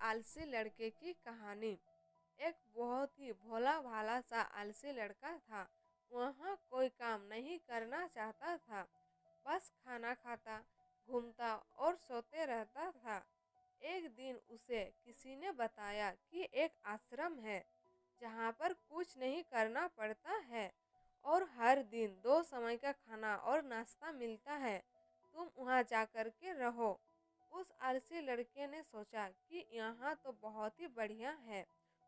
आलसी लड़के की कहानी। एक बहुत ही भोला भाला सा आलसी लड़का था। वह कोई काम नहीं करना चाहता था, बस खाना खाता, घूमता और सोते रहता था। एक दिन उसे किसी ने बताया कि एक आश्रम है जहाँ पर कुछ नहीं करना पड़ता है और हर दिन 2 समय का खाना और नाश्ता मिलता है। तुम वहाँ जाकर के रहो। उस आलसी लड़के ने सोचा कि यहाँ तो बहुत ही बढ़िया है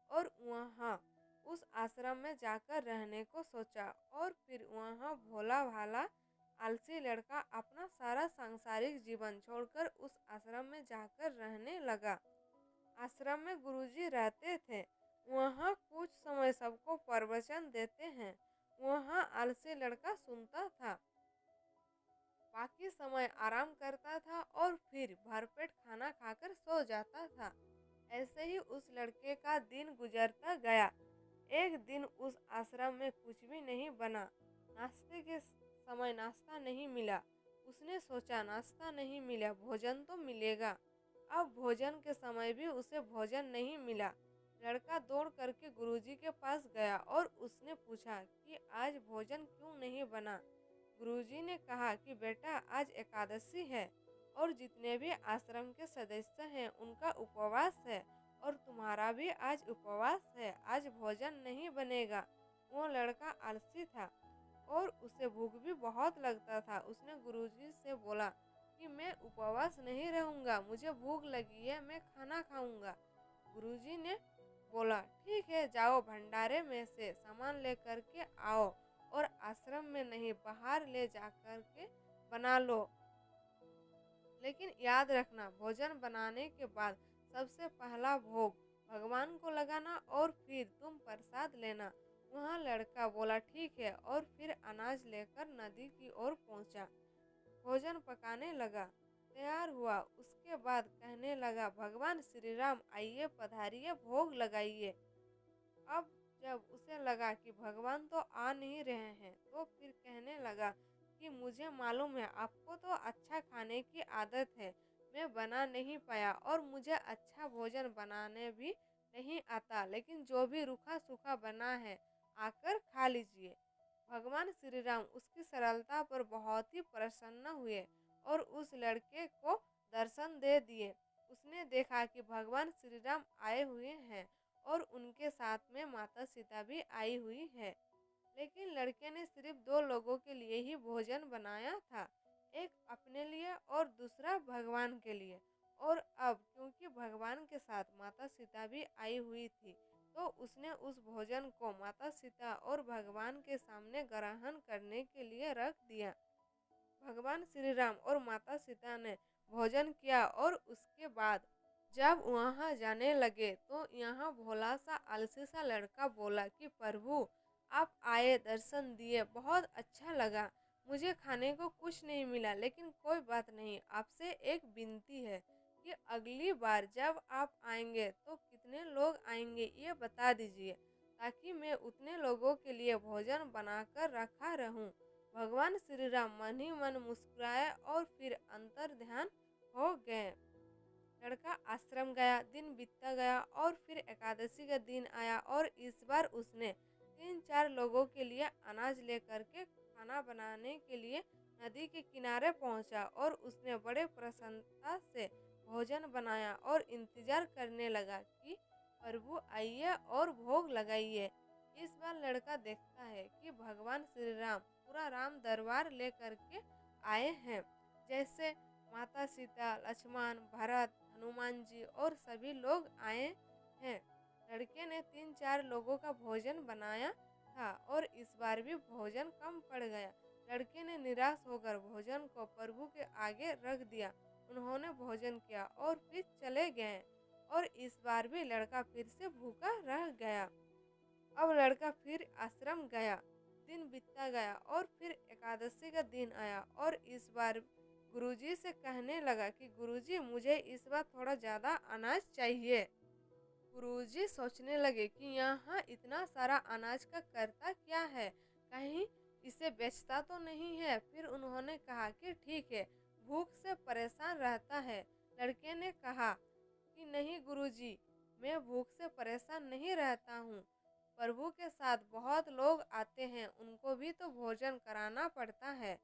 और वहाँ उस आश्रम में जाकर रहने को सोचा। और फिर वहाँ भोला भाला आलसी लड़का अपना सारा सांसारिक जीवन छोड़कर उस आश्रम में जाकर रहने लगा। आश्रम में गुरुजी रहते थे। वहाँ कुछ समय सबको प्रवचन देते हैं। वहाँ आलसी लड़का सुनता था, बाकी समय आराम करता था और फिर भरपेट खाना खाकर सो जाता था। ऐसे ही उस लड़के का दिन गुजरता गया। एक दिन उस आश्रम में कुछ भी नहीं बना। नाश्ते के समय नाश्ता नहीं मिला। उसने सोचा नाश्ता नहीं मिला, भोजन तो मिलेगा। अब भोजन के समय भी उसे भोजन नहीं मिला। लड़का दौड़ करके गुरुजी के पास गया और उसने पूछा कि आज भोजन क्यों नहीं बना। गुरुजी ने कहा कि बेटा आज एकादशी है और जितने भी आश्रम के सदस्य हैं उनका उपवास है और तुम्हारा भी आज उपवास है, आज भोजन नहीं बनेगा। वो लड़का आलसी था और उसे भूख भी बहुत लगता था। उसने गुरुजी से बोला कि मैं उपवास नहीं रहूंगा, मुझे भूख लगी है, मैं खाना खाऊंगा। गुरुजी ने बोला ठीक है, जाओ भंडारे में से सामान लेकर के आओ और आश्रम में नहीं बाहर ले जाकर के बना लो। लेकिन याद रखना भोजन बनाने के बाद सबसे पहला भोग भगवान को लगाना और फिर तुम प्रसाद लेना। वहाँ लड़का बोला ठीक है और फिर अनाज लेकर नदी की ओर पहुँचा। भोजन पकाने लगा, तैयार हुआ। उसके बाद कहने लगा भगवान श्री राम आइए पधारिए, भोग लगाइए। अब जब उसे लगा कि भगवान तो आ नहीं रहे हैं तो फिर कहने लगा कि मुझे मालूम है आपको तो अच्छा खाने की आदत है, मैं बना नहीं पाया और मुझे अच्छा भोजन बनाने भी नहीं आता, लेकिन जो भी रूखा सूखा बना है आकर खा लीजिए। भगवान श्री राम उसकी सरलता पर बहुत ही प्रसन्न हुए और उस लड़के को दर्शन दे दिए। उसने देखा कि भगवान श्री राम आए हुए हैं और उनके साथ में माता सीता भी आई हुई है। लेकिन लड़के ने सिर्फ 2 लोगों के लिए ही भोजन बनाया था, एक अपने लिए और दूसरा भगवान के लिए। और अब क्योंकि भगवान के साथ माता सीता भी आई हुई थी तो उसने उस भोजन को माता सीता और भगवान के सामने ग्रहण करने के लिए रख दिया। भगवान श्री राम और माता सीता ने भोजन किया और उसके बाद जब वहां जाने लगे तो यहाँ भोला सा आलसी सा लड़का बोला कि प्रभु आप आए, दर्शन दिए, बहुत अच्छा लगा। मुझे खाने को कुछ नहीं मिला, लेकिन कोई बात नहीं, आपसे एक विनती है कि अगली बार जब आप आएंगे तो कितने लोग आएंगे ये बता दीजिए, ताकि मैं उतने लोगों के लिए भोजन बनाकर रखा रहूं। भगवान श्री राम मन ही मन मुस्कुराए और फिर अंतर ध्यान हो गए। लड़का आश्रम गया, दिन बीतता गया और फिर एकादशी का दिन आया और इस बार उसने 3-4 लोगों के लिए अनाज लेकर के खाना बनाने के लिए नदी के किनारे पहुंचा और उसने बड़े प्रसन्नता से भोजन बनाया और इंतजार करने लगा कि प्रभु आइए और भोग लगाइए। इस बार लड़का देखता है कि भगवान श्री राम पूरा राम दरबार लेकर के आए हैं, जैसे माता सीता, लक्ष्मण, भरत, हनुमान जी और सभी लोग आए हैं। लड़के ने 3-4 लोगों का भोजन बनाया था और इस बार भी भोजन कम पड़ गया। लड़के ने निराश होकर भोजन को प्रभु के आगे रख दिया। उन्होंने भोजन किया और फिर चले गए और इस बार भी लड़का फिर से भूखा रह गया। अब लड़का फिर आश्रम गया, दिन बीतता गया और फिर एकादशी का दिन आया और इस बार गुरुजी से कहने लगा कि गुरुजी मुझे इस बार थोड़ा ज़्यादा अनाज चाहिए। गुरुजी सोचने लगे कि यहाँ इतना सारा अनाज का करता क्या है, कहीं इसे बेचता तो नहीं है। फिर उन्होंने कहा कि ठीक है, भूख से परेशान रहता है। लड़के ने कहा कि नहीं गुरुजी, मैं भूख से परेशान नहीं रहता हूँ। प्रभु के साथ बहुत लोग आते हैं, उनको भी तो भोजन कराना पड़ता है।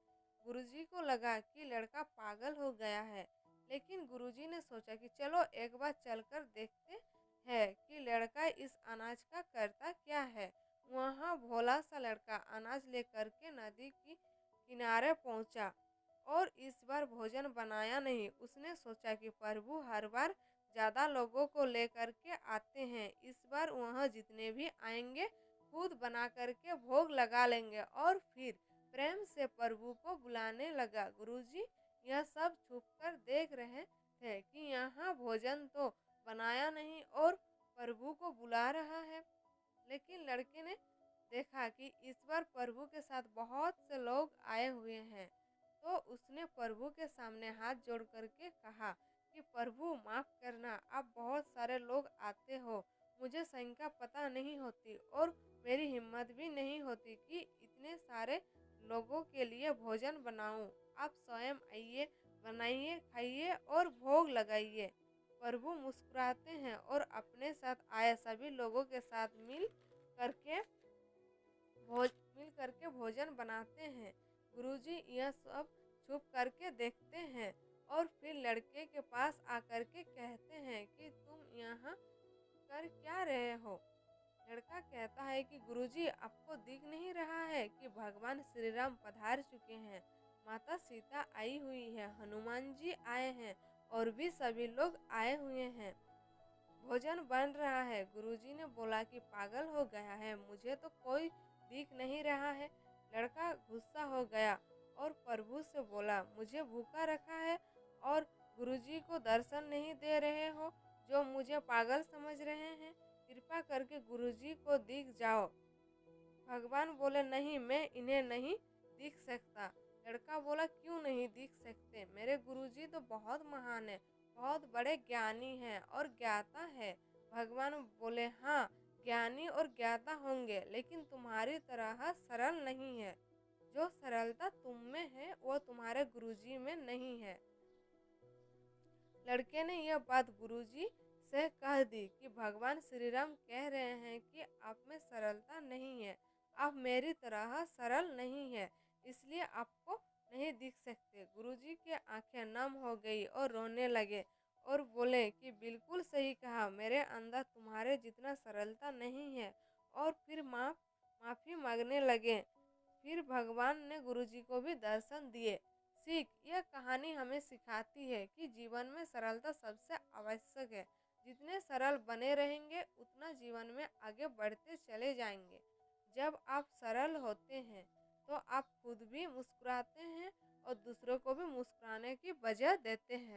गुरुजी को लगा कि लड़का पागल हो गया है, लेकिन गुरुजी ने सोचा कि चलो एक बार चलकर देखते हैं कि लड़का इस अनाज का करता क्या है। वहाँ भोला सा लड़का अनाज लेकर के नदी की किनारे पहुँचा और इस बार भोजन बनाया नहीं। उसने सोचा कि प्रभु हर बार ज्यादा लोगों को लेकर के आते हैं, इस बार वह जितने भी आएंगे खुद बना करके भोग लगा लेंगे। और फिर प्रेम से प्रभु को बुलाने लगा। गुरुजी यह सब छुपकर देख रहे थे कि यहाँ भोजन तो बनाया नहीं और प्रभु को बुला रहा है। लेकिन लड़के ने देखा कि इस बार प्रभु के साथ बहुत से लोग आए हुए हैं, तो उसने प्रभु के सामने हाथ जोड़ करके कहा कि प्रभु माफ करना, आप बहुत सारे लोग आते हो, मुझे संख्या पता नहीं होती और मेरी हिम्मत भी नहीं होती कि इतने सारे लोगों के लिए भोजन बनाऊं। आप स्वयं आइए, बनाइए, खाइए और भोग लगाइए। प्रभु मुस्कुराते हैं और अपने साथ आए सभी लोगों के साथ करके मिल करके भोजन बनाते हैं। गुरुजी यह सब छुप करके देखते हैं और फिर लड़के के पास आकर के कहते हैं कि तुम यहाँ कर क्या रहे हो। लड़का कहता है कि गुरुजी, आपको दिख नहीं रहा है कि भगवान श्री राम पधार चुके हैं, माता सीता आई हुई है, हनुमान जी आए हैं और भी सभी लोग आए हुए हैं, भोजन बन रहा है। गुरुजी ने बोला कि पागल हो गया है, मुझे तो कोई दिख नहीं रहा है। लड़का गुस्सा हो गया और प्रभु से बोला, मुझे भूखा रखा है और गुरुजी को दर्शन नहीं दे रहे हो, जो मुझे पागल समझ रहे हैं। कृपा करके गुरुजी को दिख जाओ। भगवान बोले, नहीं, मैं इन्हें नहीं दिख सकता। लड़का बोला, क्यों नहीं दिख सकते? मेरे गुरुजी तो बहुत महान है, बहुत बड़े ज्ञानी हैं और ज्ञाता है। भगवान बोले, हाँ, ज्ञानी और ज्ञाता होंगे, लेकिन तुम्हारी तरह सरल नहीं है। जो सरलता तुम में है वो तुम्हारे गुरुजी में नहीं है। लड़के ने यह बात गुरुजी से कह दी कि भगवान श्री राम कह रहे हैं कि आप में सरलता नहीं है, आप मेरी तरह सरल नहीं है, इसलिए आपको नहीं दिख सकते। गुरुजी की आंखें नम हो गई और रोने लगे और बोले कि बिल्कुल सही कहा, मेरे अंदर तुम्हारे जितना सरलता नहीं है। और फिर माफी मांगने लगे। फिर भगवान ने गुरुजी को भी दर्शन दिए। सीख, यह कहानी हमें सिखाती है कि जीवन में सरलता सबसे आवश्यक है। जितने सरल बने रहेंगे उतना जीवन में आगे बढ़ते चले जाएंगे। जब आप सरल होते हैं तो आप खुद भी मुस्कुराते हैं और दूसरों को भी मुस्कुराने की वजह देते हैं।